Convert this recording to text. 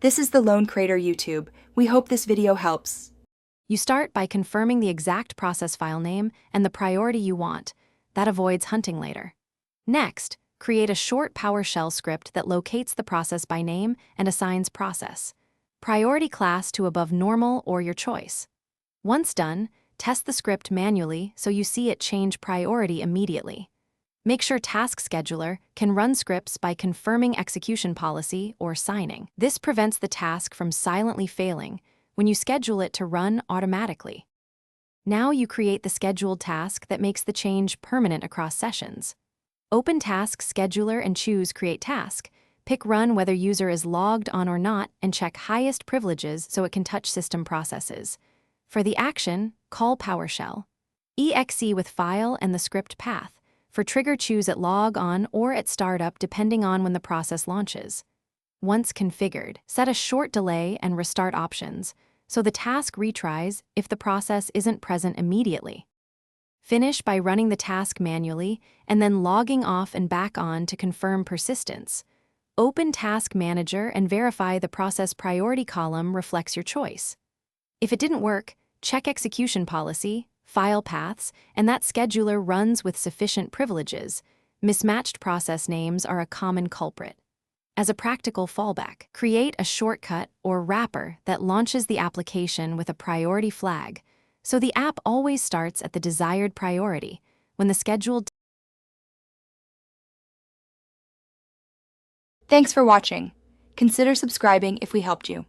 This is the Lone Crater YouTube. We hope this video helps. You start by confirming the exact process file name and the priority you want. That avoids hunting later. Next, create a short PowerShell script that locates the process by name and assigns process. Priority class to above normal or your choice. Once done, test the script manually so you see it change priority immediately. Make sure Task Scheduler can run scripts by confirming execution policy or signing. This prevents the task from silently failing when you schedule it to run automatically. Now you create the scheduled task that makes the change permanent across sessions. Open Task Scheduler and choose Create Task. Pick Run whether user is logged on or not and check highest privileges so it can touch system processes. For the action, call PowerShell. exe with file and the script path. For trigger, choose at log on or at startup depending on when the process launches. Once configured, set a short delay and restart options so the task retries if the process isn't present immediately. Finish by running the task manually and then logging off and back on to confirm persistence. Open Task Manager and verify the process priority column reflects your choice. If it didn't work, check execution policy, file paths, and that scheduler runs with sufficient privileges. Mismatched process names are a common culprit. As a practical fallback, create a shortcut or wrapper that launches the application with a priority flag, so the app always starts at the desired priority when the scheduled. Thanks for watching. Consider subscribing if we helped you.